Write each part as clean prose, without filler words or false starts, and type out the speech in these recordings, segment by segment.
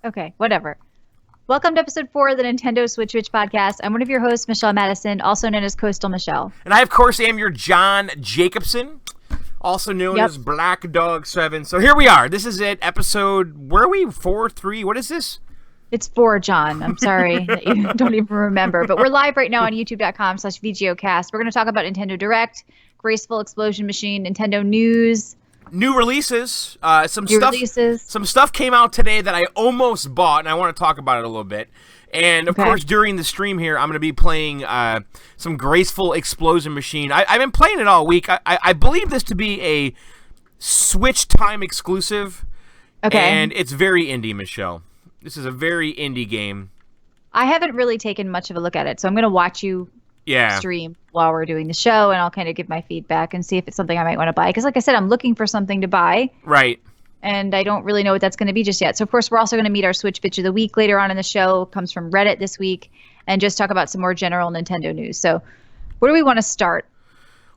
Okay, whatever. Welcome to episode 4 of the Nintendo Switch Rich podcast. I'm one of your hosts, Michelle Madison, also known as Coastal Michelle. And I, of course, am your John Jacobson, also known as Black Dog 7. So here we are. This is it. Episode, where are we? 4, 3? What is this? It's 4, John. I'm sorry that you don't even remember. But we're live right now on youtube.com/VGOcast. We're going to talk about Nintendo Direct, Graceful Explosion Machine, Nintendo News. New releases. Some stuff came out today that I almost bought, and I want to talk about it a little bit. And, of course, during the stream here, I'm going to be playing some Graceful Explosion Machine. I've been playing it all week. I believe this to be a Switch time exclusive. Okay. And it's very indie, Michelle. This is a very indie game. I haven't really taken much of a look at it, so I'm going to watch you stream while we're doing the show, and I'll kind of give my feedback and see if it's something I might want to buy. Because like I said, I'm looking for something to buy. Right. And I don't really know what that's going to be just yet. So, of course, we're also going to meet our Switch Bitch of the Week later on in the show. It comes from Reddit this week. And just talk about some more general Nintendo news. So, where do we want to start?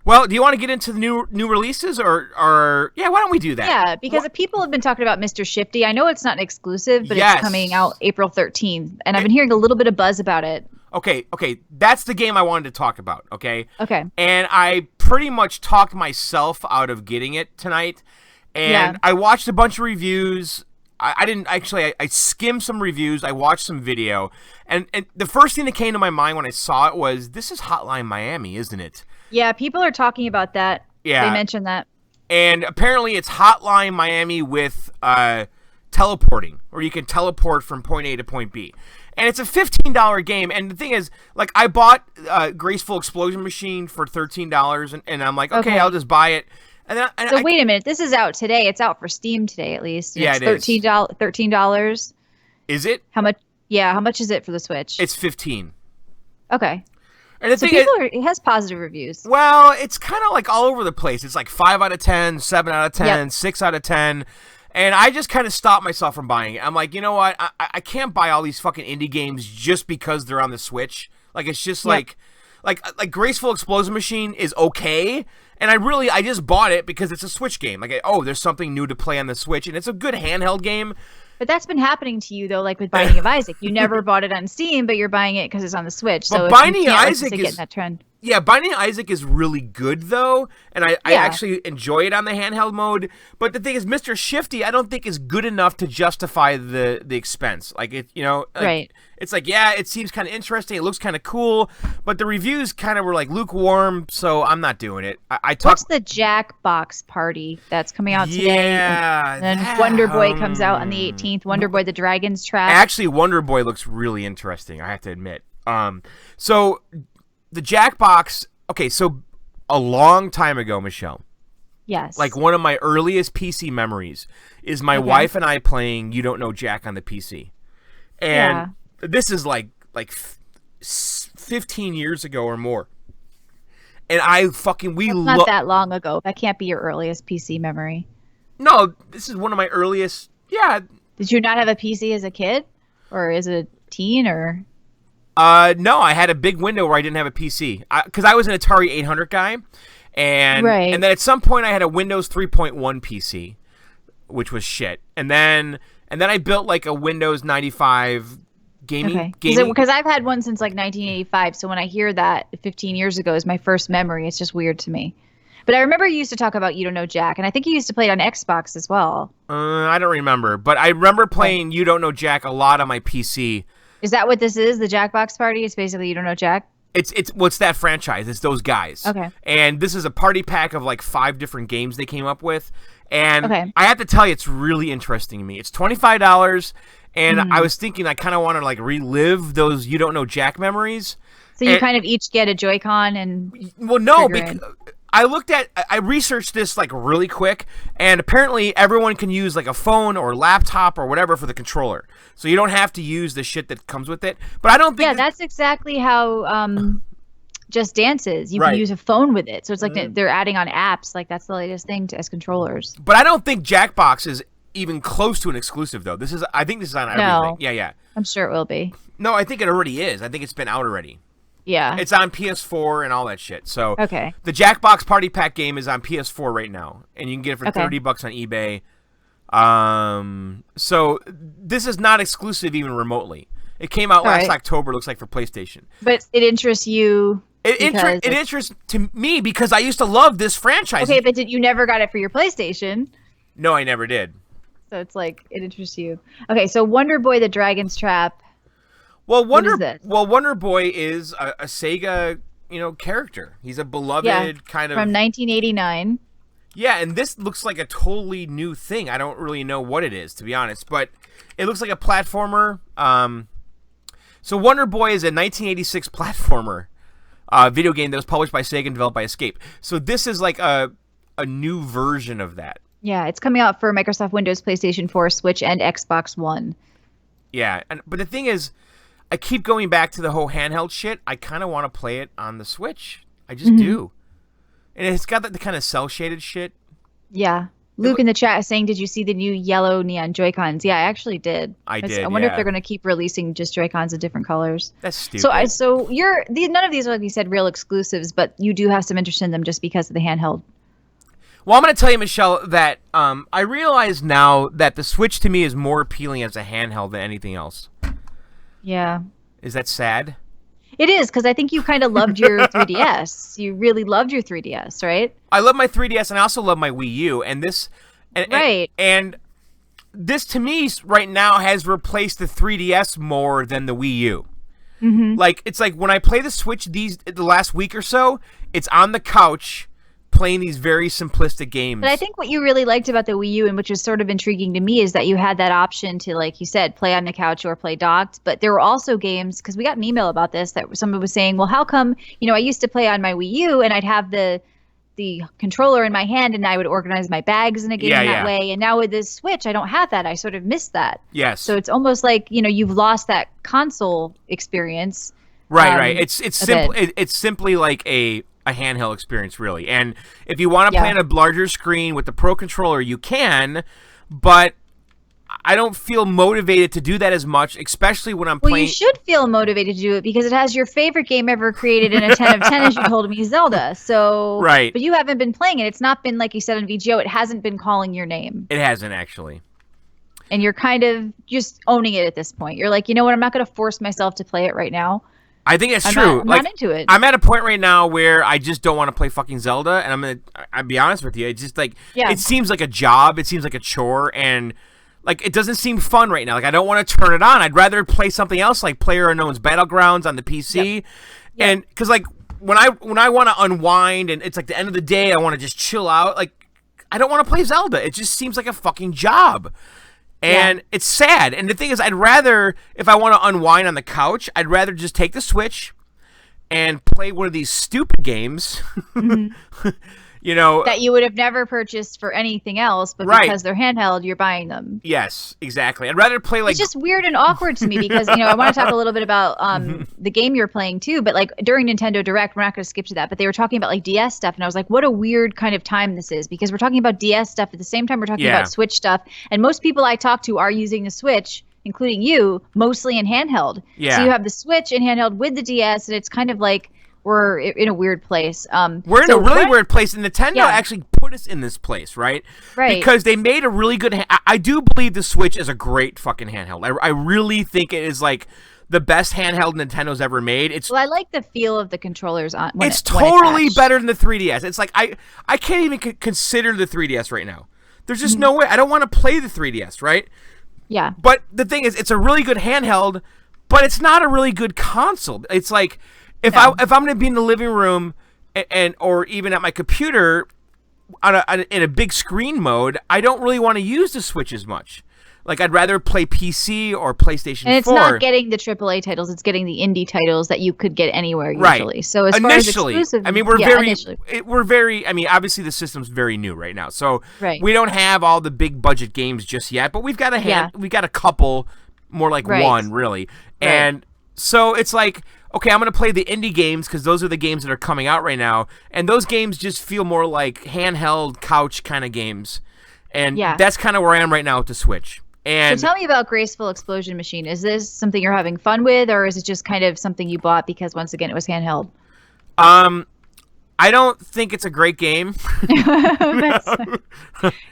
Well, do you want to get into the new releases? Or yeah, why don't we do that? Yeah, because people have been talking about Mr. Shifty. I know it's not an exclusive, but it's coming out April 13th. And I've been hearing a little bit of buzz about it. Okay, that's the game I wanted to talk about, okay? Okay. And I pretty much talked myself out of getting it tonight. And I watched a bunch of reviews. I skimmed some reviews. I watched some video. And the first thing that came to my mind when I saw it was, this is Hotline Miami, isn't it? Yeah, people are talking about that. Yeah. They mentioned that. And apparently it's Hotline Miami with teleporting, where you can teleport from point A to point B. And it's a $15 game. And the thing is, like, I bought Graceful Explosion Machine for $13, and I'm like, okay, I'll just buy it. So wait a minute. This is out today. It's out for Steam today, at least. Yeah, it's $13. Is it? How much? Yeah, how much is it for the Switch? It's $15. Okay. And the thing is, it has positive reviews. Well, it's kind of like all over the place. It's like 5 out of 10, 7 out of 10, 6 out of 10. And I just kind of stopped myself from buying it. I'm like, you know what? I can't buy all these fucking indie games just because they're on the Switch. Like, it's just like Graceful Explosion Machine is okay. And I just bought it because it's a Switch game. Like, there's something new to play on the Switch. And it's a good handheld game. But that's been happening to you, though, like with Binding of Isaac. You never bought it on Steam, but you're buying it because it's on the Switch. So Binding of Isaac is that trend. Yeah, Binding of Isaac is really good, though, and I actually enjoy it on the handheld mode. But the thing is, Mr. Shifty, I don't think is good enough to justify the expense. Like, it, right. It's like, yeah, it seems kind of interesting. It looks kind of cool, but the reviews kind of were like lukewarm, so I'm not doing it. What's the Jackbox Party that's coming out today? Yeah. And then Wonder Boy comes out on the 18th. Wonder Boy, the Dragon's Trap. Actually, Wonder Boy looks really interesting, I have to admit. So the Jackbox, so a long time ago, Michelle. Yes. Like one of my earliest PC memories is my wife and I playing You Don't Know Jack on the PC. And this is like 15 years ago or more. And not that long ago. That can't be your earliest PC memory. No, this is one of my earliest. Yeah. Did you not have a PC as a kid? Or as a teen or? No, I had a big window where I didn't have a PC. Because I was an Atari 800 guy. And then at some point I had a Windows 3.1 PC, which was shit. And then I built like a Windows 95 gaming. Because I've had one since like 1985. So when I hear that 15 years ago is my first memory, it's just weird to me. But I remember you used to talk about You Don't Know Jack, and I think you used to play it on Xbox as well. I don't remember, but I remember playing You Don't Know Jack a lot on my PC. Is that what this is? The Jackbox Party? It's basically You Don't Know Jack? What's that franchise? It's those guys. Okay. And this is a party pack of like 5 different games they came up with. And I have to tell you, it's really interesting to me. It's $25, and I was thinking I kind of want to like relive those You Don't Know Jack memories. So you kind of each get a Joy-Con and... Well, no, because I researched this like really quick, and apparently everyone can use like a phone or laptop or whatever for the controller. So you don't have to use the shit that comes with it. But I don't think... Yeah, that's exactly how Just Dance is. You can use a phone with it. So it's like they're adding on apps. Like that's the latest thing as controllers. But I don't think Jackbox is even close to an exclusive, though. I think this is on everything. Yeah. I'm sure it will be. No, I think it already is. I think it's been out already. Yeah. It's on PS4 and all that shit. So the Jackbox Party Pack game is on PS4 right now, and you can get it for $30 on eBay. So this is not exclusive even remotely. It came out last October, looks like, for PlayStation. But it interests you. It interests to me because I used to love this franchise. Okay, but you never got it for your PlayStation? No, I never did. So it's like it interests you. Okay, so Wonder Boy: The Dragon's Trap. Well, Wonder Boy is a Sega, character. He's a beloved kind of from 1989. Yeah, and this looks like a totally new thing. I don't really know what it is, to be honest, but it looks like a platformer. So Wonder Boy is a 1986 platformer video game that was published by Sega and developed by Escape. So this is like a new version of that. Yeah, it's coming out for Microsoft Windows, PlayStation 4, Switch, and Xbox One. Yeah, but the thing is, I keep going back to the whole handheld shit. I kind of want to play it on the Switch. I just do. And it's got the kind of cel-shaded shit. Yeah. Luke in the chat is saying, did you see the new yellow neon Joy-Cons? Yeah, I actually did. I did, I wonder if they're going to keep releasing just Joy-Cons of different colors. That's stupid. None of these are, like you said, real exclusives, but you do have some interest in them just because of the handheld. Well, I'm going to tell you, Michelle, that I realize now that the Switch to me is more appealing as a handheld than anything else. Yeah. Is that sad? It is, because I think you kind of loved your 3DS. You really loved your 3DS, right? I love my 3DS, and I also love my Wii U. And this, and this to me right now has replaced the 3DS more than the Wii U. Like it's like when I play the Switch the last week or so, it's on the couch playing these very simplistic games. But I think what you really liked about the Wii U, and which was sort of intriguing to me, is that you had that option to, like you said, play on the couch or play docked. But there were also games, because we got an email about this, that someone was saying, well, how come, I used to play on my Wii U and I'd have the controller in my hand and I would organize my bags in a game that way. And now with this Switch, I don't have that. I sort of missed that. Yes. So it's almost like, you've lost that console experience. Right. It's simply like a handheld experience, really. And if you want to play on a larger screen with the Pro Controller, you can, but I don't feel motivated to do that as much, especially when I'm playing. Well, you should feel motivated to do it because it has your favorite game ever created in a 10 of 10, as you told me, Zelda. So, right. But you haven't been playing it. It's not been, like you said on VGO, it hasn't been calling your name. It hasn't, actually. And you're kind of just owning it at this point. You're like, you know what, I'm not going to force myself to play it right now. I think it's true. I'm not into it. I'm at a point right now where I just don't want to play fucking Zelda, and I'll be honest with you. It's just like, it seems like a job. It seems like a chore, and like it doesn't seem fun right now. Like I don't want to turn it on. I'd rather play something else like PlayerUnknown's Battlegrounds on the PC. And because like when I want to unwind and it's like the end of the day, I want to just chill out. Like I don't want to play Zelda. It just seems like a fucking job. And it's sad. And the thing is, I'd rather, if I want to unwind on the couch, I'd rather just take the Switch and play one of these stupid games, that you would have never purchased for anything else, but because they're handheld, you're buying them. Yes, exactly. I'd rather play like... It's just weird and awkward to me because, I want to talk a little bit about the game you're playing too, but like during Nintendo Direct, we're not going to skip to that, but they were talking about like DS stuff, and I was like, what a weird kind of time this is, because we're talking about DS stuff at the same time we're talking about Switch stuff, and most people I talk to are using the Switch, including you, mostly in handheld. Yeah. So you have the Switch in handheld with the DS, and it's kind of like we're in a weird place. We're in a really weird place, and Nintendo actually put us in this place, right? Right. Because they made a really good... I do believe the Switch is a great fucking handheld. I really think it is like the best handheld Nintendo's ever made. Well, I like the feel of the controllers on. It's totally better than the 3DS. It's like I can't even consider the 3DS right now. There's just no way. I don't want to play the 3DS, right? Yeah. But the thing is, it's a really good handheld, but it's not a really good console. It's like if I'm going to be in the living room and or even at my computer in a big screen mode, I don't really want to use the Switch as much. Like I'd rather play PC or PlayStation 4. And it's not getting the AAA titles; it's getting the indie titles that you could get anywhere usually. Right. So as far as exclusive, I mean, we're very. I mean, obviously the system's very new right now, so we don't have all the big budget games just yet. But we've got we've got a couple, more like one really, and so it's like, okay, I'm going to play the indie games because those are the games that are coming out right now. And those games just feel more like handheld couch kind of games. And that's kind of where I am right now with the Switch. And so tell me about Graceful Explosion Machine. Is this something you're having fun with, or is it just kind of something you bought because, once again, it was handheld? I don't think it's a great game.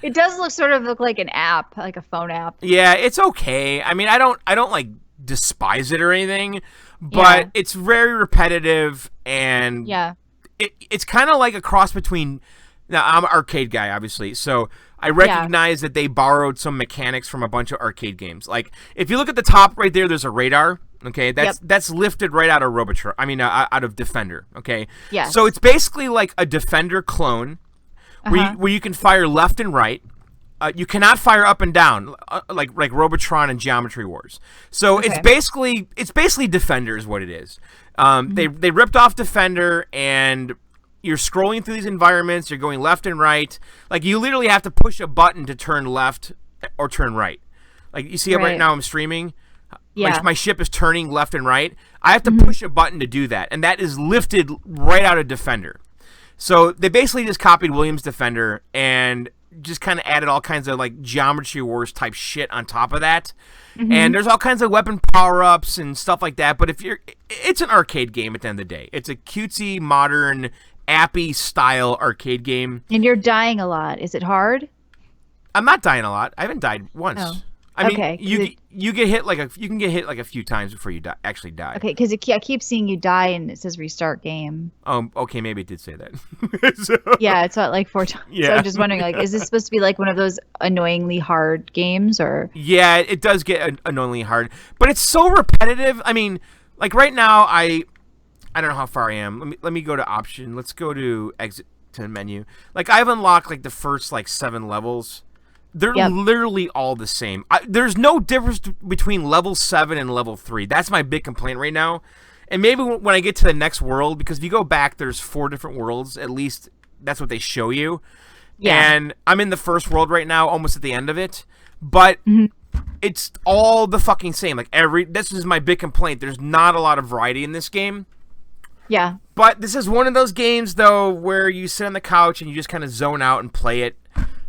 It does look like an app, like a phone app. Yeah, it's okay. I mean, I don't like despise it or anything, but it's very repetitive, and it's kind of like a cross between. Now, I'm an arcade guy, obviously, so I recognize that they borrowed some mechanics from a bunch of arcade games. Like, if you look at the top right there, there's a radar. Okay, that's lifted right out of Robotron. I mean, out of Defender. Okay, so it's basically like a Defender clone, where you can fire left and right. You cannot fire up and down like Robotron and Geometry Wars. So it's basically Defender is what it is. They ripped off Defender, and you're scrolling through these environments. You're going left and right. Like, you literally have to push a button to turn left or turn right. Like, you see it right now. I'm streaming. Yeah. My ship is turning left and right. I have to push a button to do that, and that is lifted right out of Defender. So they basically just copied Williams Defender and just kind of added all kinds of like Geometry Wars type shit on top of that. And there's all kinds of weapon power-ups and stuff like that. But it's an arcade game at the end of the day. It's a cutesy, modern, appy style arcade game. And you're dying a lot. Is it hard? I'm not dying a lot. I haven't died once. Oh. I mean, you get hit you can get hit like a few times before you actually die. Okay, because I keep seeing you die and it says restart game. Okay, maybe it did say that. Yeah, it's not like 4 times. Yeah. So I'm just wondering, like, is this supposed to be like one of those annoyingly hard games, or? Yeah, it does get annoyingly hard, but it's so repetitive. I mean, like right now, I don't know how far I am. Let me go to option. Let's go to exit to menu. Like, I've unlocked like the first like 7 levels. They're literally all the same. There's no difference between level 7 and level 3. That's my big complaint right now. And maybe when I get to the next world, because if you go back, there's 4 different worlds. At least that's what they show you. Yeah. And I'm in the first world right now, almost at the end of it. But it's all the fucking same. Like, this is my big complaint. There's not a lot of variety in this game. Yeah. But this is one of those games, though, where you sit on the couch and you just kind of zone out and play it.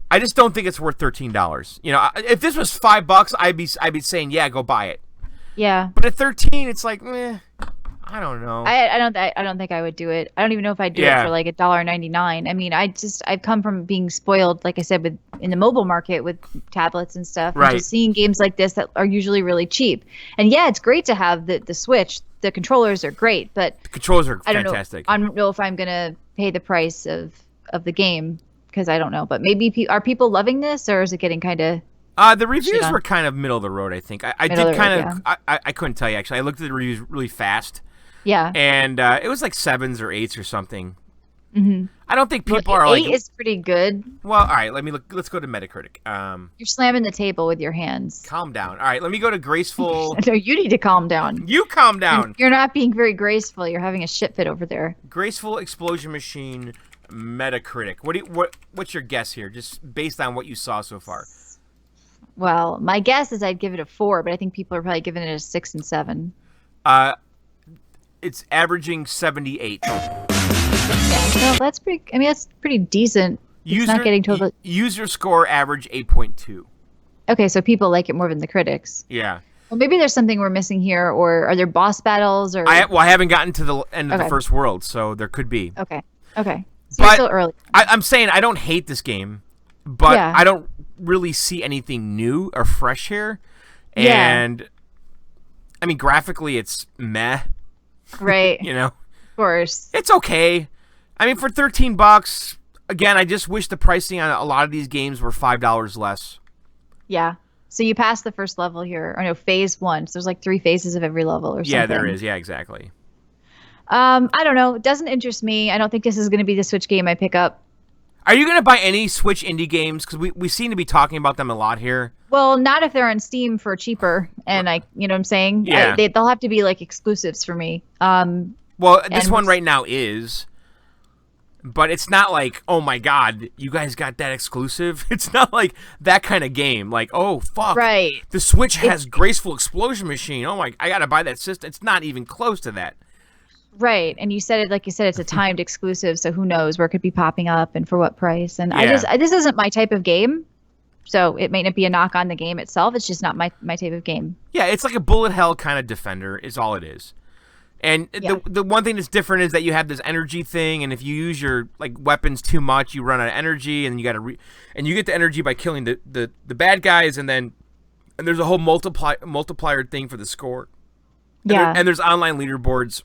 I just don't think it's worth $13. You know, if this was $5, I'd be saying, yeah, go buy it. Yeah. But at 13, it's like, I don't know. I don't think I would do it. I don't even know if I'd do it for like $1.99. I mean, I've come from being spoiled, like I said, in the mobile market with tablets and stuff. Right. And just seeing games like this that are usually really cheap. And yeah, it's great to have the Switch. The controllers are great, but the controllers are fantastic. I don't know if I'm gonna pay the price of the game. Because I don't know, but maybe are people loving this, or is it getting kind of? The reviews were kind of middle of the road, I think. I did kind of. I couldn't tell you actually. I looked at the reviews really fast. Yeah. And it was like 7s or 8s or something. I don't think people are 8 like. 8 is pretty good. Well, all right. Let's go to Metacritic. You're slamming the table with your hands. Calm down. All right. Let me go to Graceful. No, you need to calm down. You calm down. You're not being very graceful. You're having a shit fit over there. Graceful Explosion Machine. Metacritic. What's your guess here, just based on what you saw so far? Well, my guess is I'd give it a 4, but I think people are probably giving it a 6 and 7. It's averaging 78. Yeah, so that's pretty. I mean, that's pretty decent. It's not getting total. User score average 8.2. Okay, so people like it more than the critics. Yeah. Well, maybe there's something we're missing here, or are there boss battles? Or I haven't gotten to the end of the first world, so there could be. Okay. So it's still early. I'm saying I don't hate this game, but I don't really see anything new or fresh here. And I mean, graphically, it's meh. Right. You know? Of course. It's okay. I mean, for $13, again, I just wish the pricing on a lot of these games were $5 less. Yeah. So you passed the first level here. Or no, phase 1. So there's like 3 phases of every level or something. Yeah, there is. Yeah, exactly. I don't know. It doesn't interest me. I don't think this is going to be the Switch game I pick up. Are you going to buy any Switch indie games? Because we seem to be talking about them a lot here. Well, not if they're on Steam for cheaper. And you know what I'm saying? Yeah. They'll have to be like exclusives for me. Well, this one right now is. But it's not like, oh my God, you guys got that exclusive. It's not like that kind of game. Like, oh fuck, right? The Switch has Graceful Explosion Machine. Oh my, I gotta buy that system. It's not even close to that. Right, and you said it like you said, it's a timed exclusive, so who knows where it could be popping up and for what price. And this isn't my type of game, so it may not be a knock on the game itself. It's just not my type of game. Yeah, it's like a bullet hell kind of Defender is all it is. And the one thing that's different is that you have this energy thing, and if you use your like weapons too much, you run out of energy, and you got to and you get the energy by killing the bad guys, and there's a whole multiplier thing for the score. And there's online leaderboards.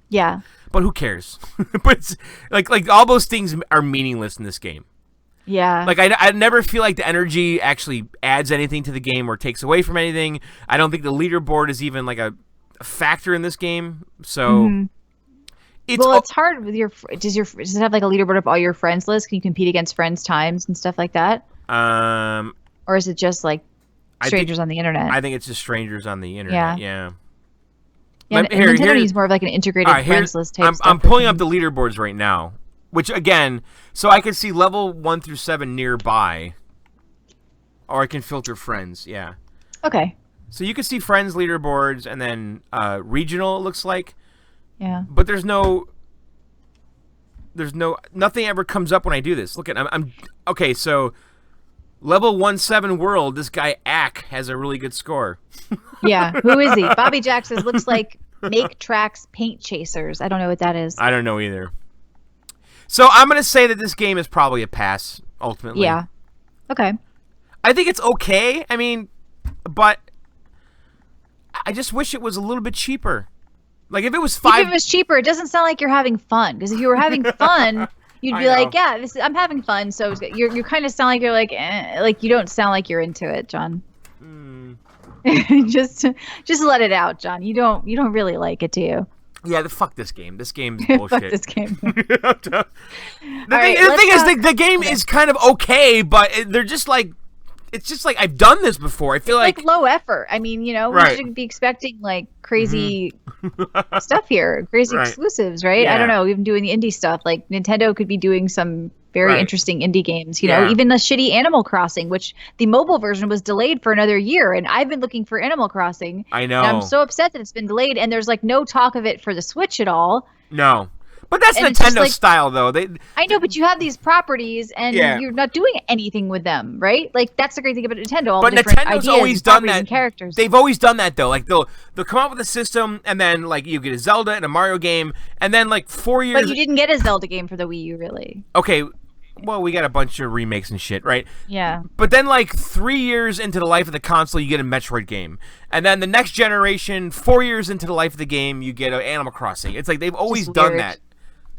Yeah. But who cares? But it's, like all those things are meaningless in this game. Yeah. Like I never feel like the energy actually adds anything to the game or takes away from anything. I don't think the leaderboard is even like a factor in this game. So it's hard with your does it have like a leaderboard of all your friends list? Can you compete against friends' times and stuff like that? Or is it just like strangers on the internet? I think it's just strangers on the internet. Yeah. Yeah, Nintendo needs more of like an integrated friends list type stuff. I'm pulling up the leaderboards right now, which again, so I can see level 1 through 7 nearby, or I can filter friends. Yeah. Okay. So you can see friends leaderboards, and then regional. It looks like. Yeah. But there's nothing ever comes up when I do this. Look at I'm okay. So level 1-7 world. This guy Ack has a really good score. Yeah. Who is he? Bobby Jack says looks like Make Tracks Paint Chasers. I don't know what that is. I don't know either. So I'm gonna say that this game is probably a pass ultimately. Yeah. Okay. I think it's okay. I mean, but I just wish it was a little bit cheaper. Like if it was $5. If it was cheaper, it doesn't sound like you're having fun. Because if you were having fun, you'd be like, yeah, I'm having fun. So you kind of sound like you're like, like you don't sound like you're into it, John. just let it out, John. You don't really like it, do you? Yeah, fuck this game. This game's bullshit. Fuck this game. The thing is, the game is kind of okay, but they're just like, it's just like I've done this before. I feel like low effort. I mean, we shouldn't be expecting like crazy stuff here, crazy exclusives, right? Yeah. I don't know. Even doing the indie stuff, like Nintendo could be doing some very interesting indie games. Even the shitty Animal Crossing, which the mobile version was delayed for another year, and I've been looking for Animal Crossing. I know. And I'm so upset that it's been delayed, and there's like no talk of it for the Switch at all. No. But that's Nintendo style, though. I know, but you have these properties, and you're not doing anything with them, right? Like that's the great thing about Nintendo. All the different Nintendo's ideas, always done that. And characters. They've always done that, though. Like they'll come out with a system, and then like you get a Zelda and a Mario game, and then like 4 years. But you didn't get a Zelda game for the Wii U, really. Okay. Well, we got a bunch of remakes and shit, right? Yeah. But then, like, 3 years into the life of the console, you get a Metroid game. And then the next generation, 4 years into the life of the game, you get an Animal Crossing. It's like they've always done that.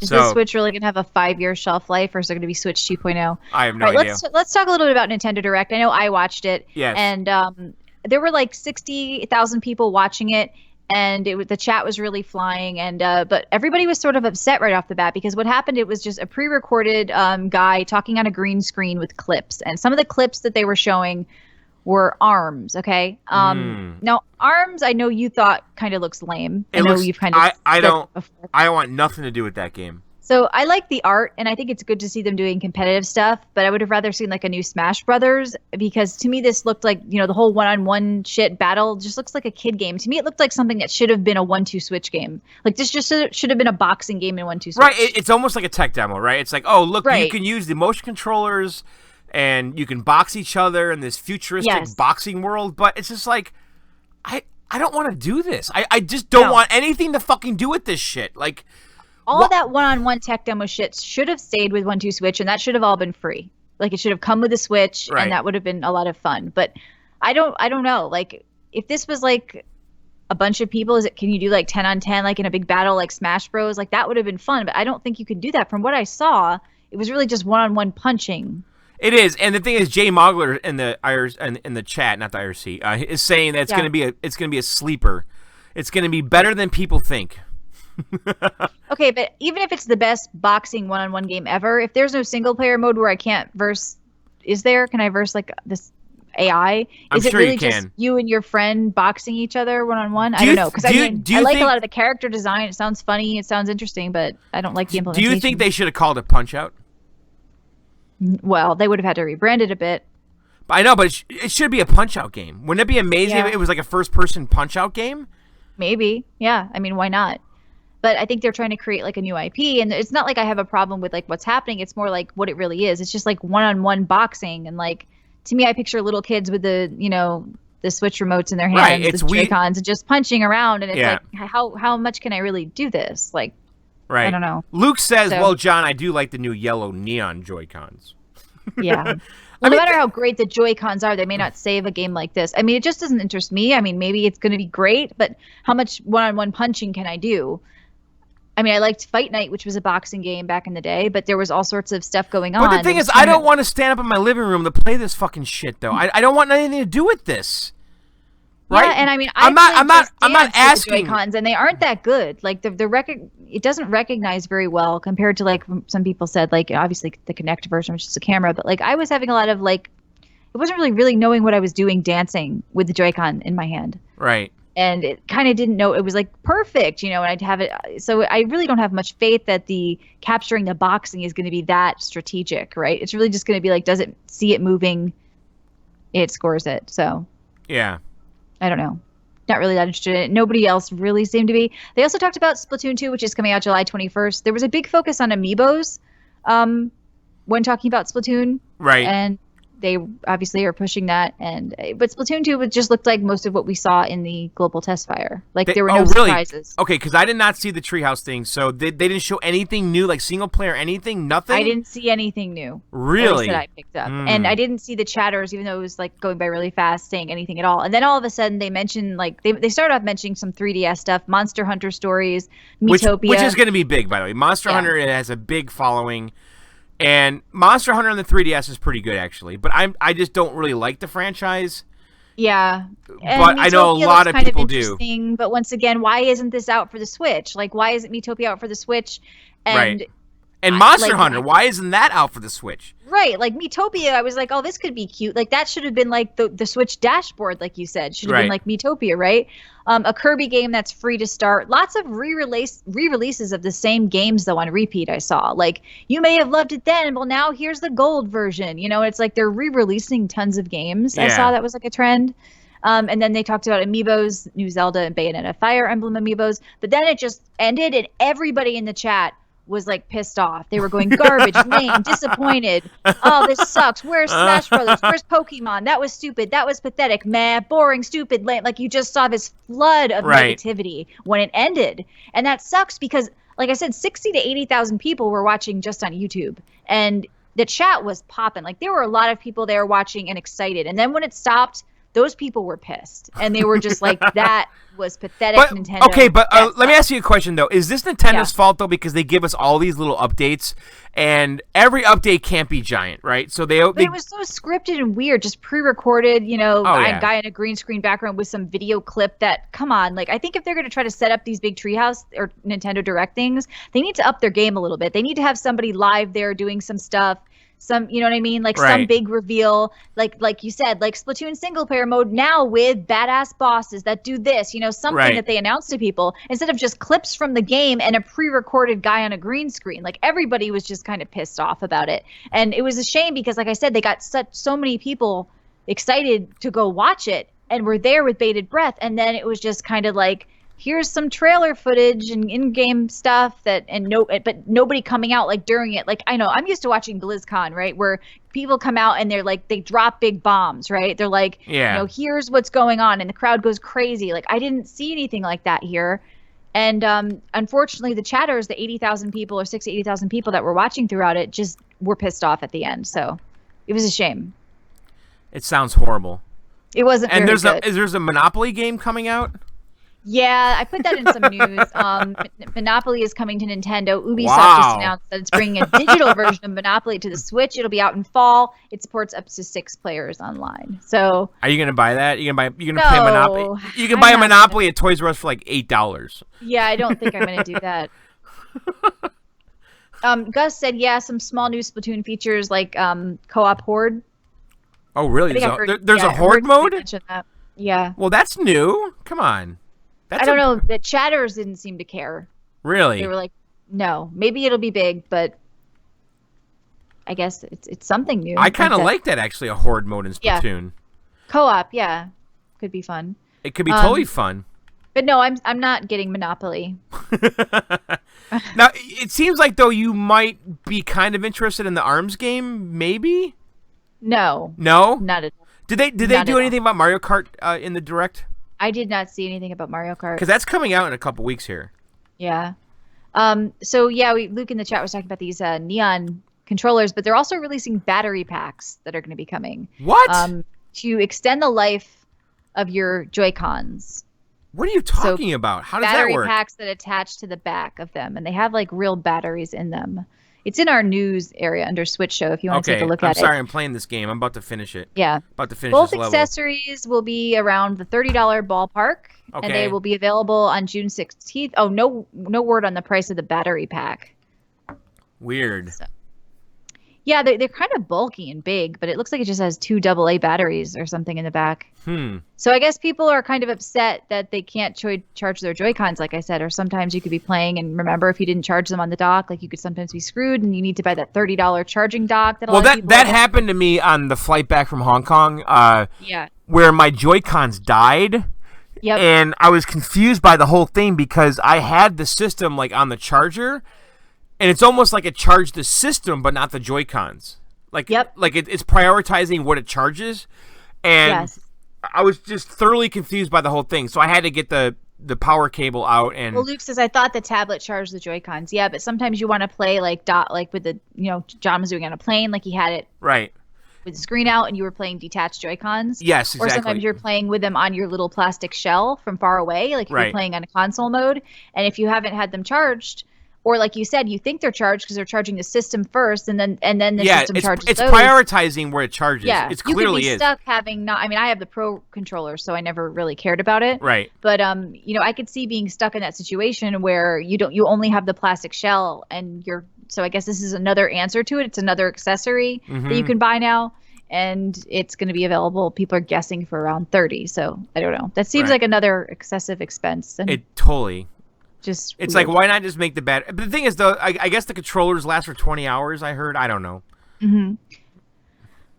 Is the Switch really going to have a 5-year shelf life, or is it going to be Switch 2.0? I have no idea. Let's talk a little bit about Nintendo Direct. I know I watched it. Yes. And there were like 60,000 people watching it. And the chat was really flying, and but everybody was sort of upset right off the bat because what happened, it was just a pre-recorded guy talking on a green screen with clips, and some of the clips that they were showing were ARMS. Okay, now ARMS, I know you thought kind of looks lame. You've kind of I don't want nothing to do with that game. So I like the art, and I think it's good to see them doing competitive stuff, but I would have rather seen like a new Smash Brothers, because to me this looked like, the whole one-on-one shit battle just looks like a kid game. To me it looked like something that should have been a 1-2 Switch game. Like this just should have been a boxing game in 1-2 Switch. Right, it's almost like a tech demo, right? It's like, oh, look, you can use the motion controllers, and you can box each other in this futuristic boxing world, but it's just like, I don't want to do this. I just don't want anything to fucking do with this shit. Like, all that one-on-one tech demo shit should have stayed with 1-2 Switch, and that should have all been free. Like it should have come with the Switch, and that would have been a lot of fun. But I don't know. Like if this was like a bunch of people, can you do like 10-on-10, like in a big battle, like Smash Bros? Like that would have been fun. But I don't think you could do that. From what I saw, it was really just one-on-one punching. It is, and the thing is, Jay Mogler in the chat, not the IRC, is saying that it's gonna be a sleeper. It's gonna be better than people think. Okay, but even if it's the best boxing one-on-one game ever, if there's no single-player mode where I can't verse, can I verse like this AI? Is it really just you and your friend boxing each other one-on-one? I don't know, because I like a lot of the character design. It sounds funny, it sounds interesting, but I don't like the implementation. Do you think they should have called it Punch-Out? Well, they would have had to rebrand it a bit. I know, but it should be a Punch-Out game. Wouldn't it be amazing if it was like a first-person Punch-Out game? Maybe, yeah. I mean, why not? But I think they're trying to create like a new IP, and it's not like I have a problem with like what's happening. It's more like what it really is. It's just like one-on-one boxing, and like to me, I picture little kids with the the Switch remotes in their Right, hands, it's the Joy-Cons, and just punching around, and it's Yeah. like, how much can I really do this? Like, Right. I don't know. Luke says, So- well, John, I do like the new yellow neon Joy-Cons. Yeah. Well, no matter how great the Joy-Cons are, they may not save a game like this. I mean, it just doesn't interest me. I mean, maybe it's going to be great, but how much one-on-one punching can I do? I mean, I liked Fight Night, which was a boxing game back in the day, but there was all sorts of stuff going on. But the thing is, I don't want to stand up in my living room to play this fucking shit, though. I don't want anything to do with this. Right? Yeah, and I mean, I'm not asking. the Joy-Cons, and they aren't that good. Like the record, it doesn't recognize very well compared to like some people said. Like obviously the Kinect version, which is a camera, but like I was having a lot of like, it wasn't really knowing what I was doing dancing with the Joy-Con in my hand. Right. And it kind of didn't know it was like perfect, and I'd have it. So I really don't have much faith that the capturing the boxing is going to be that strategic, right? It's really just going to be like, does it see it moving? It scores it. So yeah, I don't know. Not really that interested in it. Nobody else really seemed to be. They also talked about Splatoon 2, which is coming out July 21st. There was a big focus on amiibos when talking about Splatoon. Right. And they obviously are pushing that. But Splatoon 2 just looked like most of what we saw in the global test fire. Like there were no surprises. Okay, because I did not see the treehouse thing. So they didn't show anything new, like single player, anything, nothing? I didn't see anything new. Really? That I picked up. And I didn't see the chatters, even though it was like going by really fast, saying anything at all. And then all of a sudden they mentioned, like, they started off mentioning some 3DS stuff, Monster Hunter stories, Miitopia. Which is going to be big, by the way. Monster Hunter has a big following. And Monster Hunter on the 3DS is pretty good, actually. But I just don't really like the franchise. Yeah. And but I know a lot of people do. But once again, why isn't this out for the Switch? Like, why isn't Miitopia out for the Switch? And right. And Monster Hunter, why isn't that out for the Switch? Right. Like Miitopia, I was like, oh, this could be cute. Like that should have been like the Switch dashboard, like you said. Should have been like Miitopia, right? A Kirby game that's free to start. Lots of re-releases of the same games, though, on repeat I saw. Like, you may have loved it then, well, now here's the gold version. It's like they're re-releasing tons of games. Yeah. I saw that was like a trend. And then they talked about amiibos, new Zelda and Bayonetta Fire Emblem amiibos. But then it just ended, and everybody in the chat was like pissed off. They were going garbage, lame, disappointed. Oh, this sucks. Where's Smash Brothers? Where's Pokemon? That was stupid. That was pathetic. Meh, boring, stupid, lame. Like you just saw this flood of negativity when it ended. And that sucks because, like I said, 60 to 80,000 people were watching just on YouTube. And the chat was popping. Like there were a lot of people there watching and excited. And then when it stopped, those people were pissed. And they were just like, that was pathetic, Nintendo. Okay, but let me ask you a question, though. Is this Nintendo's fault, though, because they give us all these little updates, and every update can't be giant, right? So But it was so scripted and weird, just pre-recorded, a guy in a green screen background with some video clip that, come on. Like, I think if they're going to try to set up these big Treehouse or Nintendo Direct things, they need to up their game a little bit. They need to have somebody live there doing some stuff. Some, you know what I mean? Like some big reveal, like you said, like Splatoon single player mode now with badass bosses that do this, something that they announce to people instead of just clips from the game and a pre-recorded guy on a green screen. Like everybody was just kind of pissed off about it. And it was a shame because, like I said, they got so many people excited to go watch it and were there with bated breath. And then it was just kind of like, here's some trailer footage and in-game stuff but nobody coming out like during it. Like I know I'm used to watching BlizzCon, right, where people come out and they're like they drop big bombs, right? They're like, here's what's going on, and the crowd goes crazy. Like I didn't see anything like that here, and unfortunately, the chatters, the 80,000 people or 80,000 people that were watching throughout it, just were pissed off at the end. So it was a shame. It sounds horrible. It wasn't. And very good. there's a Monopoly game coming out. Yeah, I put that in some news. Monopoly is coming to Nintendo. Ubisoft just announced that it's bringing a digital version of Monopoly to the Switch. It'll be out in fall. It supports up to 6 players online. So, are you gonna buy that? You gonna play Monopoly? You can buy a Monopoly at Toys R Us for like $8. Yeah, I don't think I'm gonna do that. Gus said, some small new Splatoon features like co-op horde. Oh, really? There's a horde mode? Yeah. Well, that's new. Come on. I don't know. The chatters didn't seem to care. Really? They were like, no, maybe it'll be big, but I guess it's something new. I kind of like that, actually, a horde mode in Splatoon. Yeah. Co-op, could be fun. It could be totally fun. But no, I'm not getting Monopoly. Now, it seems like, though, you might be kind of interested in the ARMS game, maybe? No. No? Not at all. Did they do anything about Mario Kart in the Direct? I did not see anything about Mario Kart. Because that's coming out in a couple weeks here. Yeah. So yeah, Luke in the chat was talking about these neon controllers, but they're also releasing battery packs that are going to be coming. What? To extend the life of your Joy-Cons. What are you talking about? How does that work? Battery packs that attach to the back of them, and they have like real batteries in them. It's in our news area under Switch Show if you want to take a look at it. I'm sorry, I'm playing this game. I'm about to finish it. Yeah. About to finish Both this level. accessories will be around the $30 ballpark, and they will be available on June 16th. Oh, no word on the price of the battery pack. Weird. So, yeah, they're kind of bulky and big, but it looks like it just has 2 AA batteries or something in the back. So I guess people are kind of upset that they can't charge their Joy-Cons, like I said, or sometimes you could be playing and remember if you didn't charge them on the dock, like you could sometimes be screwed and you need to buy that $30 charging dock. That happened to me on the flight back from Hong Kong. Where my Joy-Cons died. Yep. And I was confused by the whole thing because I had the system like on the charger. And it's almost like it charged the system, but not the Joy-Cons. Like it's prioritizing what it charges. And I was just thoroughly confused by the whole thing. So I had to get the power cable out. And well, Luke says, I thought the tablet charged the Joy-Cons. Yeah, but sometimes you want to play like with the, John was doing on a plane, like he had it with the screen out and you were playing detached Joy-Cons. Yes, exactly. Or sometimes you're playing with them on your little plastic shell from far away, like if you're playing on a console mode. And if you haven't had them charged, or like you said, you think they're charged because they're charging the system first, and then the system charges those. It's prioritizing where it charges. Yeah, it clearly you could be stuck having not. I mean, I have the Pro controller, so I never really cared about it. Right. But I could see being stuck in that situation where you only have the plastic shell, and you're. So I guess this is another answer to it. It's another accessory that you can buy now, and it's going to be available. People are guessing for around $30. So I don't know. That seems like another excessive expense. And it totally. It's weird. Like, why not just make the battery? But the thing is, though, I guess the controllers last for 20 hours, I heard. I don't know. Mm-hmm.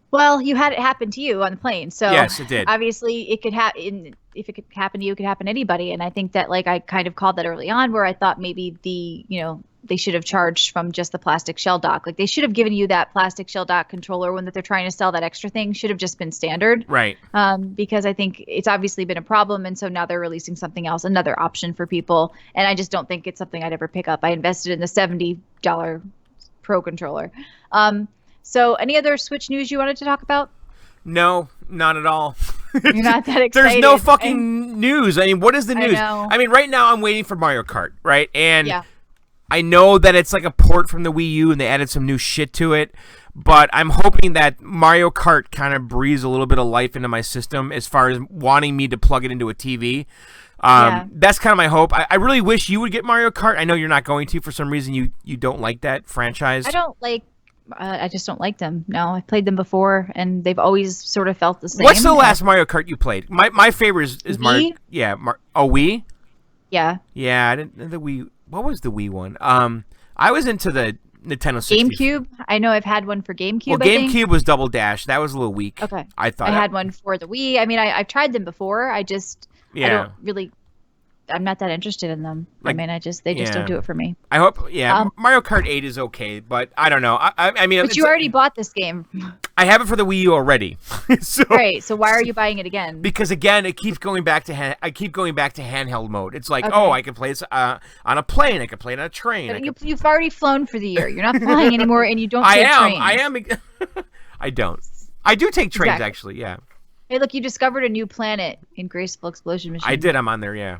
Well, you had it happen to you on the plane. So yes, it did. Obviously, it could happen. If it could happen to you, it could happen to anybody. And I think that, like, I kind of called that early on where I thought maybe they should have charged from just the plastic shell dock. Like, they should have given you that plastic shell dock controller when that they're trying to sell that extra thing should have just been standard. Right. Because I think it's obviously been a problem. And so now they're releasing something else, another option for people. And I just don't think it's something I'd ever pick up. I invested in the $70 Pro controller. So any other Switch news you wanted to talk about? No, not at all. You're not that excited. There's no fucking news. I mean, what is the news? I mean, right now I'm waiting for Mario Kart, right? And I know that it's like a port from the Wii U and they added some new shit to it, but I'm hoping that Mario Kart kind of breathes a little bit of life into my system as far as wanting me to plug it into a TV. That's kind of my hope. I really wish you would get Mario Kart. I know you're not going to. For some reason, you don't like that franchise. I just don't like them. No, I've played them before, and they've always sort of felt the same. What's the last Mario Kart you played? My favorite is Mario. Yeah, Wii? Yeah. Yeah, I didn't the Wii. What was the Wii one? I was into the Nintendo 60. GameCube? I know I've had one for GameCube. Well, GameCube was Double Dash. That was a little weak. Okay. I thought I had one for the Wii. I mean, I've tried them before. I don't really. I'm not that interested in them. Like, I mean, they just don't do it for me. I hope, Mario Kart 8 is okay, but I don't know. I mean, but you already bought this game. I have it for the Wii U already. Right. So why are you buying it again? Because again, it keeps going back to handheld mode. It's like, I can play this on a plane. I can play it on a train. But you've already flown for the year. You're not flying anymore, and you don't take trains. I am. I don't. I do take trains actually. Yeah. Hey, look! You discovered a new planet in Graceful Explosion Machine. I did. I'm on there. Yeah.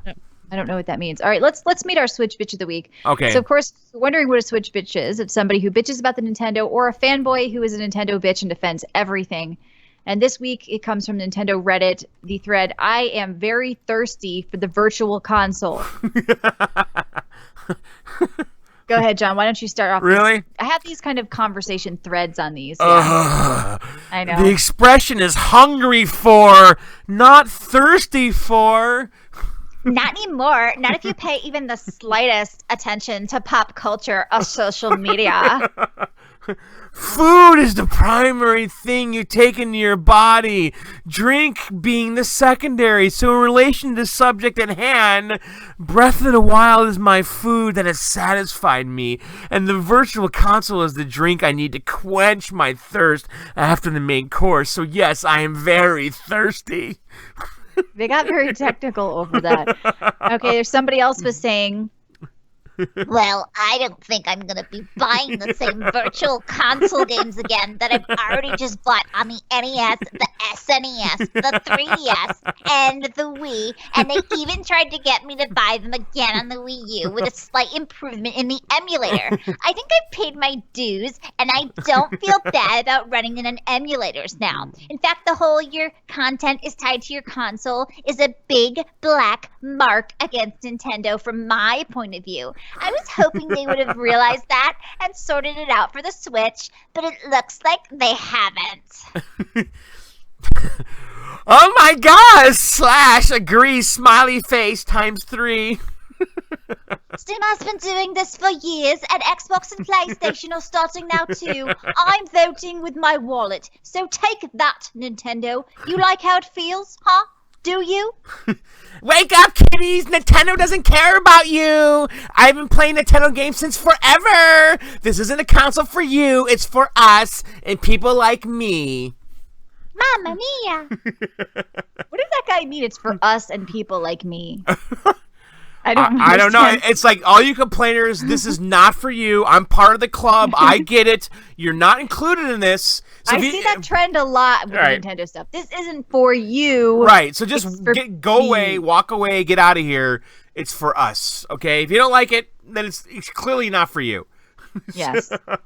I don't know what that means. All right, let's meet our Switch bitch of the week. Okay. So, of course, wondering what a Switch bitch is. It's somebody who bitches about the Nintendo or a fanboy who is a Nintendo bitch and defends everything. And this week, it comes from Nintendo Reddit, the thread, I am very thirsty for the virtual console. Go ahead, John. Why don't you start off? Really? I have these kind of conversation threads on these. Yeah. I know. The expression is hungry for, not thirsty for. Not anymore. Not if you pay even the slightest attention to pop culture or social media. Food is the primary thing you take into your body, drink being the secondary. So in relation to the subject at hand, Breath of the Wild is my food that has satisfied me, and the virtual console is the drink I need to quench my thirst after the main course. So yes, I am very thirsty. They got very technical over that. Okay, there's somebody else was saying, Well, I don't think I'm going to be buying the same virtual console games again that I've already just bought on the NES, the SNES, the 3DS, and the Wii. And they even tried to get me to buy them again on the Wii U with a slight improvement in the emulator. I think I've paid my dues, and I don't feel bad about running it on emulators now. In fact, the whole your content is tied to your console is a big black mark against Nintendo from my point of view. I was hoping they would have realized that and sorted it out for the Switch, but it looks like they haven't. Oh my gosh! / agree smiley face ×3. Steam has been doing this for years, and Xbox and PlayStation are starting now too. I'm voting with my wallet, so take that, Nintendo. You like how it feels, huh? Do you? Wake up, kiddies! Nintendo doesn't care about you! I've been playing Nintendo games since forever! This isn't a console for you, it's for us and people like me. Mamma mia! what does that guy mean? It's for us and people like me. I don't know. It's like, all you complainers, this is not for you. I'm part of the club. I get it. You're not included in this. So I see that trend a lot with Nintendo stuff. This isn't for you. Right. So just go away, walk away, get out of here. It's for us. Okay? If you don't like it, then it's clearly not for you. Yes. All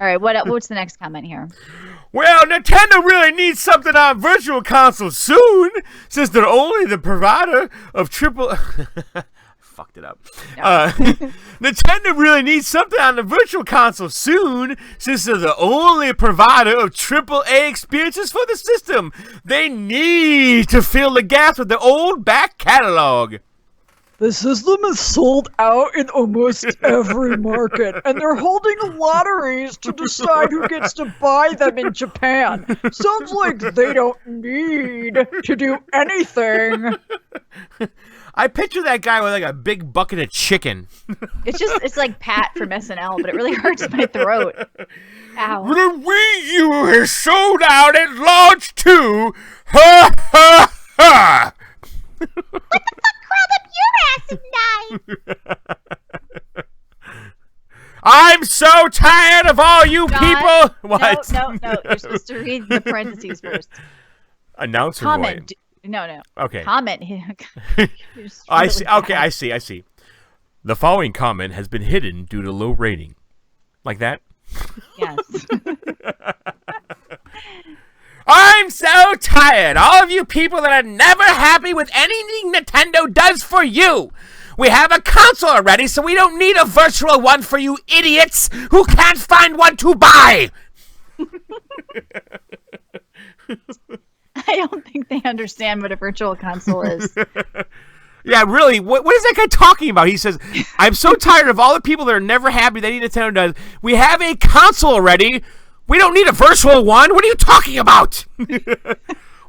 right. What's the next comment here? Well, Nintendo really needs something on Virtual Console soon, since they're only the provider of triple... Fucked it up. Yeah. Nintendo really needs something on the Virtual Console soon, since they're the only provider of AAA experiences for the system. They need to fill the gaps with the old back catalog. The system is sold out in almost every market, and they're holding lotteries to decide who gets to buy them in Japan. Sounds like they don't need to do anything. I picture that guy with like a big bucket of chicken. It's like Pat from SNL, but it really hurts my throat. Ow. The Wii U has sold out at launch too. Ha ha ha! What the fuck crawled up your ass at night? I'm so tired of all you people. What? No. You're supposed to read the parentheses first. Announcer comment. voice. No. Okay. Comment. I see. Okay, I see. The following comment has been hidden due to low rating. Like that? Yes. I'm so tired. All of you people that are never happy with anything Nintendo does for you. We have a console already, so we don't need a virtual one for you idiots who can't find one to buy. I don't think they understand what a virtual console is. Yeah, really, what is that guy talking about? He says, I'm so tired of all the people that are never happy that Nintendo does. We have a console already. We don't need a virtual one. What are you talking about?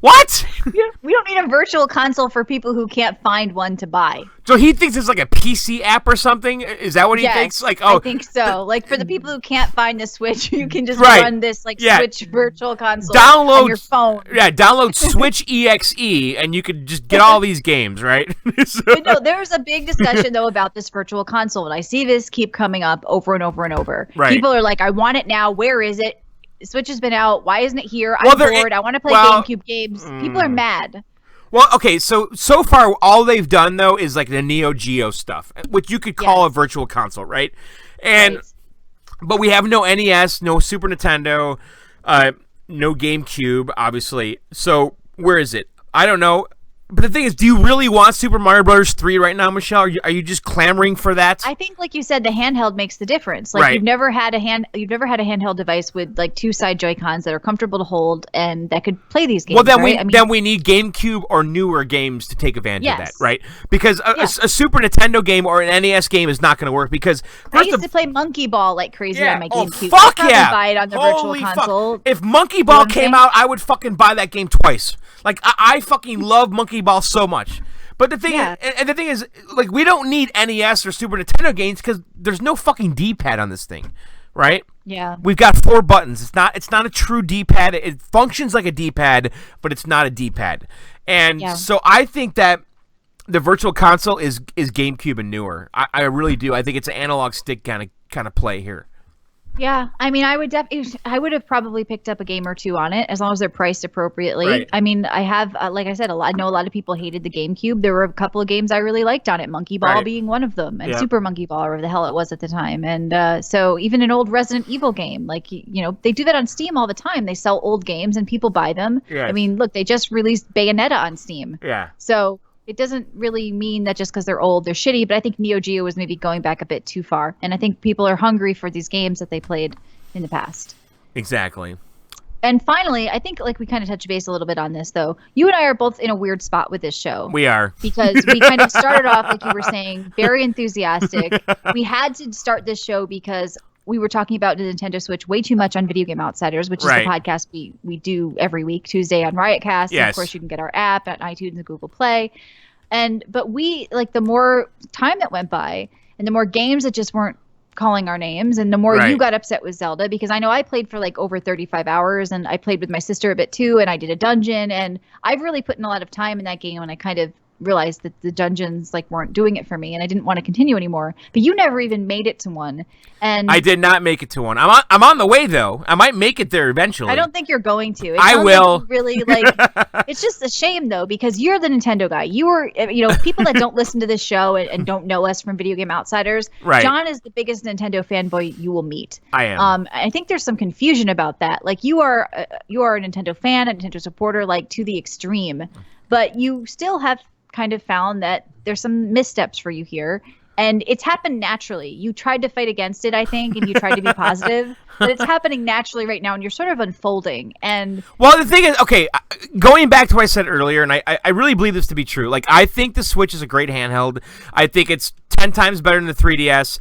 What? We don't need a virtual console for people who can't find one to buy. So he thinks it's like a PC app or something? Is that what he thinks? Like, I think so. Like, for the people who can't find the Switch, you can just run this Switch virtual console on your phone. Yeah, download Switch EXE, and you could just get all these games, right? But no, there was a big discussion, though, about this virtual console, and I see this keep coming up over and over and over. Right. People are like, I want it now. Where is it? Switch has been out. Why isn't it here? I'm bored. I want to play GameCube games. People are mad. Well, okay, so far all they've done though is like the Neo Geo stuff, which you could call a virtual console, right? But we have no NES, no Super Nintendo, no GameCube, obviously. So where is it? I don't know. But the thing is, do you really want Super Mario Bros. 3 right now, Michelle? Are you just clamoring for that? I think, like you said, the handheld makes the difference. Like you've never had a handheld device with like 2 side Joy-Cons that are comfortable to hold and that could play these games. Well, then right? we need GameCube or newer games to take advantage of that, right? Because a Super Nintendo game or an NES game is not going to work. Because I used to play Monkey Ball like crazy on my GameCube. Fuck yeah! Buy it on the Virtual Console. Fuck. If Monkey Ball came out, I would fucking buy that game twice. Like I fucking love Monkey Ball so much. But the thing is, like, we don't need NES or Super Nintendo games because there's no fucking D-pad on this thing, right? Yeah. We've got 4 buttons. It's not a true D-pad. It functions like a D-pad, but it's not a D-pad. And so I think that the Virtual Console is GameCube and newer. I really do. I think it's an analog stick kind of play here. Yeah, I mean, I would have probably picked up a game or 2 on it as long as they're priced appropriately. Right. I mean, I have, like I said, I know a lot of people hated the GameCube. There were a couple of games I really liked on it, Monkey Ball being one of them, and Super Monkey Ball, or whatever the hell it was at the time. And so even an old Resident Evil game, like, they do that on Steam all the time. They sell old games and people buy them. Yes. I mean, look, they just released Bayonetta on Steam. Yeah. So it doesn't really mean that just because they're old, they're shitty, but I think Neo Geo was maybe going back a bit too far. And I think people are hungry for these games that they played in the past. Exactly. And finally, I think, like, we kind of touched base a little bit on this, though. You and I are both in a weird spot with this show. We are. Because we kind of started off, like you were saying, very enthusiastic. We had to start this show because we were talking about the Nintendo Switch way too much on Video Game Outsiders, which is the podcast we do every week, Tuesday on Riotcast. Yes. And of course, you can get our app at iTunes and Google Play. But we, like, the more time that went by and the more games that just weren't calling our names, and the more you got upset with Zelda, because I know I played for like over 35 hours, and I played with my sister a bit too, and I did a dungeon, and I've really put in a lot of time in that game, and I kind of realized that the dungeons like weren't doing it for me, and I didn't want to continue anymore. But you never even made it to one. And I did not make it to one. I'm on the way though. I might make it there eventually. I don't think you're going to. I will. Like really, like, it's just a shame though, because you're the Nintendo guy. You were, people that don't listen to this show and don't know us from Video Game Outsiders. Right. John is the biggest Nintendo fanboy you will meet. I am. I think there's some confusion about that. Like, you are a Nintendo fan, a Nintendo supporter, like, to the extreme, but you still have kind of found that there's some missteps for you here, and it's happened naturally. You tried to fight against it, I think, and you tried to be positive, but it's happening naturally right now, and you're sort of unfolding. And well, the thing is, okay, going back to what I said earlier, and I really believe this to be true. Like, I think the Switch is a great handheld. I think it's 10 times better than the 3DS.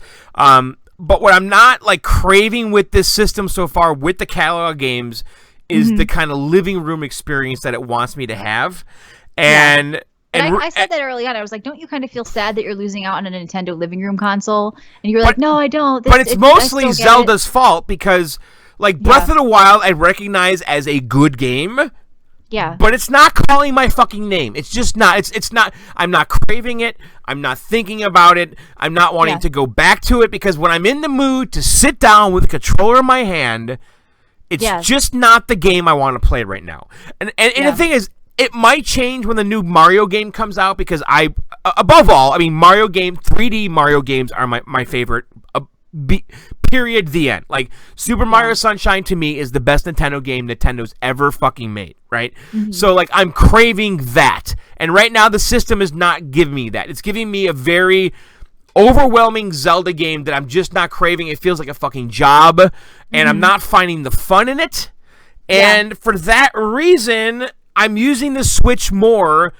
But what I'm not like craving with this system so far, with the catalog games, is the kind of living room experience that it wants me to have. And I said that early on. I was like, don't you kind of feel sad that you're losing out on a Nintendo living room console? And you were like, no, I don't. But it's mostly Zelda's fault, because, like, Breath of the Wild I recognize as a good game. Yeah. But it's not calling my fucking name. It's just not. It's not. I'm not craving it. I'm not thinking about it. I'm not wanting to go back to it, because when I'm in the mood to sit down with a controller in my hand, it's just not the game I want to play right now. And the thing is, it might change when the new Mario game comes out, because above all, I mean, 3D Mario games are my favorite, period, the end. Like, Super Mario Sunshine, to me, is the best Nintendo game Nintendo's ever fucking made, right? So, like, I'm craving that. And right now, the system is not giving me that. It's giving me a very overwhelming Zelda game that I'm just not craving. It feels like a fucking job, and I'm not finding the fun in it. And for that reason, I'm using the Switch more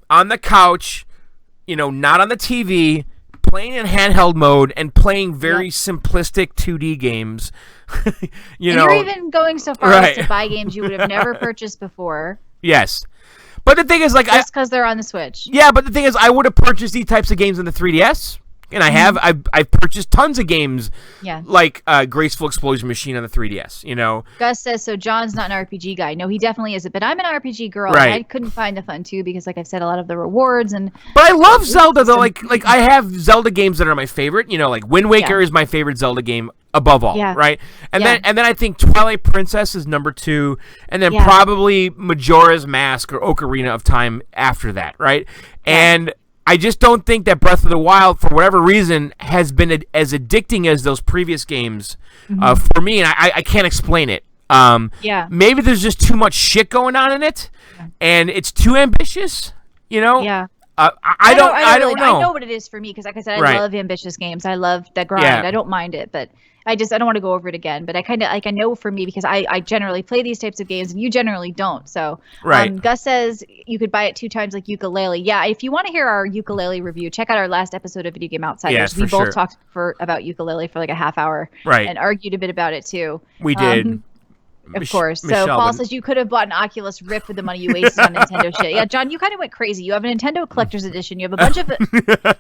on the couch, not on the TV, playing in handheld mode and playing very simplistic 2D games. You're even going so far as to buy games you would have never purchased before. Yes. But the thing is, like, just because they're on the Switch. Yeah, but the thing is, I would have purchased these types of games on the 3DS. And I have. I've purchased tons of games, like Graceful Explosion Machine on the 3DS, Gus says, so John's not an RPG guy. No, he definitely isn't. But I'm an RPG girl. Right. And I couldn't find the fun, too, because, like I've said, a lot of the rewards. But I love Zelda, though. Like I have Zelda games that are my favorite. Like Wind Waker is my favorite Zelda game above all, right? And then I think Twilight Princess is number 2. And then probably Majora's Mask or Ocarina of Time after that, right? And I just don't think that Breath of the Wild, for whatever reason, has been as addicting as those previous games for me, and I can't explain it. Maybe there's just too much shit going on in it, and it's too ambitious. You know? Yeah. I don't know. I know what it is for me because, like I said, I Right. love ambitious games. I love the grind. Yeah. I don't mind it, but I don't want to go over it again. But I kind of I know for me because I generally play these types of games and you generally don't. So Right. Gus says you could buy it 2 times like ukulele. Yeah, if you want to hear our ukulele review, check out our last episode of Video Game Outsiders. Yes, we for both sure. talked about ukulele for like a half hour, Right. and argued a bit about it too. We did. Of course. So Michelle, Paul but- says you could have bought an Oculus Rift with the money you wasted on Nintendo shit. Yeah, John, you kind of went crazy. You have a Nintendo Collector's Edition. You have a bunch of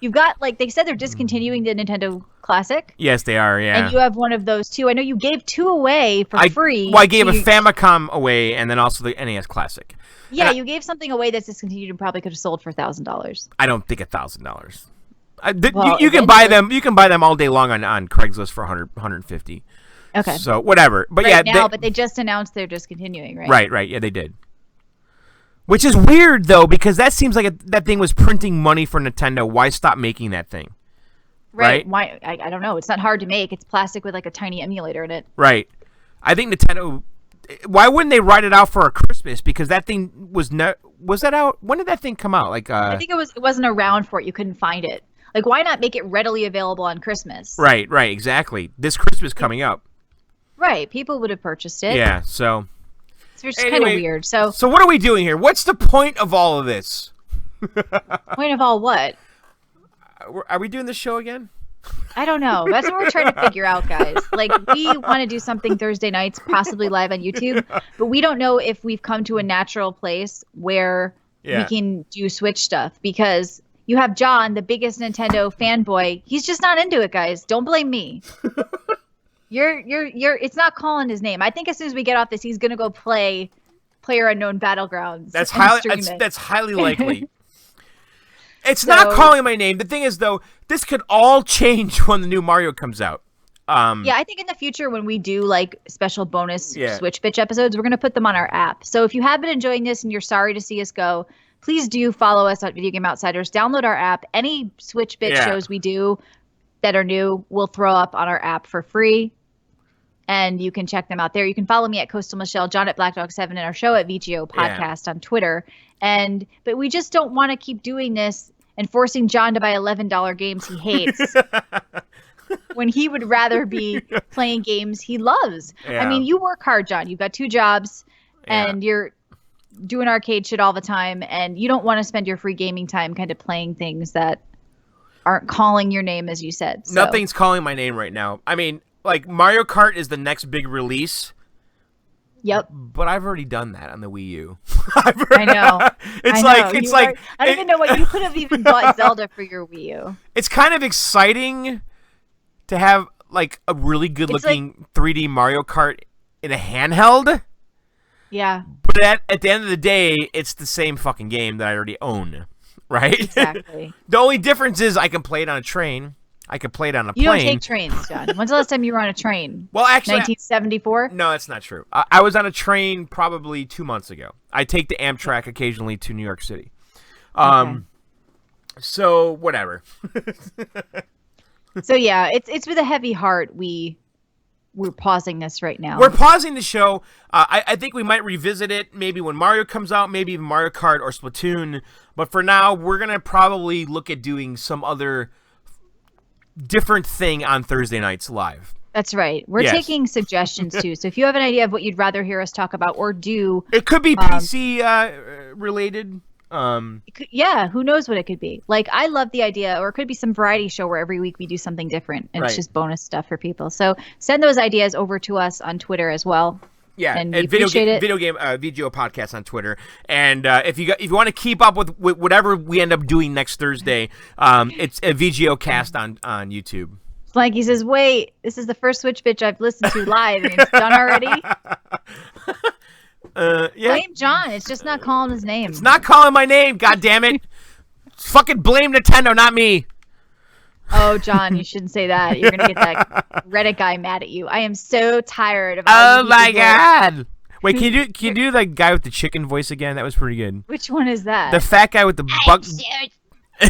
you've got, like, they said they're discontinuing the Nintendo Classic. Yes, they are. Yeah. And you have one of those too. I know you gave 2 away for free. Well, I gave So a you- Famicom away, and then also the NES Classic. Yeah, and you gave something away that's discontinued and probably could have sold for $1,000. I don't think $1,000. Well, You can buy them. You can buy them all day long on Craigslist for 150. Okay. So whatever. But Right yeah, now, but they just announced they're discontinuing, right? right. Yeah, they did. Which is weird though, because that seems like that thing was printing money for Nintendo. Why stop making that thing? Right? Why? I don't know. It's not hard to make. It's plastic with like a tiny emulator in it. Right. I think Nintendo. Why wouldn't they write it out for a Christmas? Because that thing was that out? When did that thing come out? Like I think it wasn't around for it. You couldn't find it. Like, why not make it readily available on Christmas? Right, exactly. This Christmas coming up. Right. People would have purchased it. Yeah, so It's just kind of weird. So what are we doing here? What's the point of all of this? point of all what? Are we doing this show again? I don't know. That's what we're trying to figure out, guys. Like, we want to do something Thursday nights, possibly live on YouTube, but we don't know if we've come to a natural place where we can do Switch stuff, because you have John, the biggest Nintendo fanboy. He's just not into it, guys. Don't blame me. You're it's not calling his name. I think as soon as we get off this, he's gonna go play PlayerUnknown Battlegrounds. That's and stream it. that's highly likely. It's not calling my name. The thing is, though, this could all change when the new Mario comes out. Yeah, I think in the future when we do like special bonus Yeah. Switch Bitch episodes, we're going to put them on our app. So if you have been enjoying this and you're sorry to see us go, please do follow us on Video Game Outsiders. Download our app. Any Switch Bitch shows we do that are new, we'll throw up on our app for free. And you can check them out there. You can follow me at Coastal Michelle, John at BlackDog7, and our show at VGO Podcast on Twitter. But we just don't want to keep doing this and forcing John to buy $11 games he hates when he would rather be playing games he loves. Yeah. I mean, you work hard, John. You've got 2 jobs and you're doing arcade shit all the time, and you don't want to spend your free gaming time kind of playing things that aren't calling your name, as you said. So. Nothing's calling my name right now. I mean, like, Mario Kart is the next big release. Yep. But I've already done that on the Wii U. I know. It's I like know. I don't even know what you could have even bought Zelda for your Wii U. It's kind of exciting to have like a really good looking 3D Mario Kart in a handheld. Yeah. But at the end of the day, it's the same fucking game that I already own, right? Exactly. The only difference is I can play it on a train. I can play it on a plane. You don't take trains, John. When's the last time you were on a train? Well, actually, 1974? No, that's not true. I was on a train probably 2 months ago. I take the Amtrak occasionally to New York City. Okay. So whatever. So yeah, it's with a heavy heart we're pausing this right now. We're pausing the show. I think we might revisit it maybe when Mario comes out, maybe even Mario Kart or Splatoon. But for now, we're gonna probably look at doing some other different thing on Thursday nights live. That's right. We're taking suggestions too. So if you have an idea of what you'd rather hear us talk about or do, it could be PC related. Who knows what it could be? Like, I love the idea, or it could be some variety show where every week we do something different and it's just bonus stuff for people. So send those ideas over to us on Twitter as well. Yeah, and video game VGO podcast on Twitter. And if you want to keep up with whatever we end up doing next Thursday, it's a VGO cast on YouTube. Like, he says, wait, this is the first Switch Bitch I've listened to live, and it's done already. Blame John. It's just not calling his name. It's not calling my name. God damn it! Fucking blame Nintendo, not me. Oh, John, you shouldn't say that. You're gonna get that Reddit guy mad at you. I am so tired of. Oh my god! Wait, can you do the guy with the chicken voice again? That was pretty good. Which one is that? The fat guy with the bug.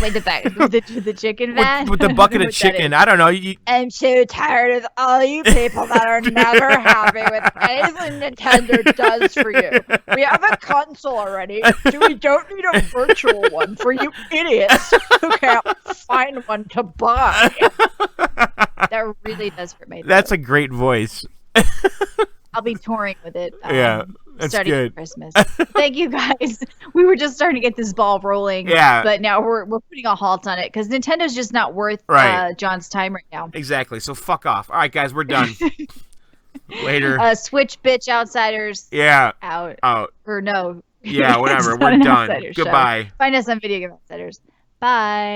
Wait, the chicken vat? with the bucket of chicken. I don't know. I'm so tired of all you people that are never happy with anything Nintendo does for you. We have a console already, so we don't need a virtual one for you idiots who can't find one to buy. That really does hurt my throat. That's a great voice. I'll be touring with it. Yeah, that's starting good. Christmas. Thank you guys. We were just starting to get this ball rolling. Yeah. But now we're putting a halt on it because Nintendo's just not worth John's time right now. Exactly. So fuck off. All right, guys, we're done. Later. Switch bitch outsiders. Yeah. Out. Or no. Yeah, whatever. It's We're not an done. Outsiders show. Goodbye. Find us on Video Game Outsiders. Bye.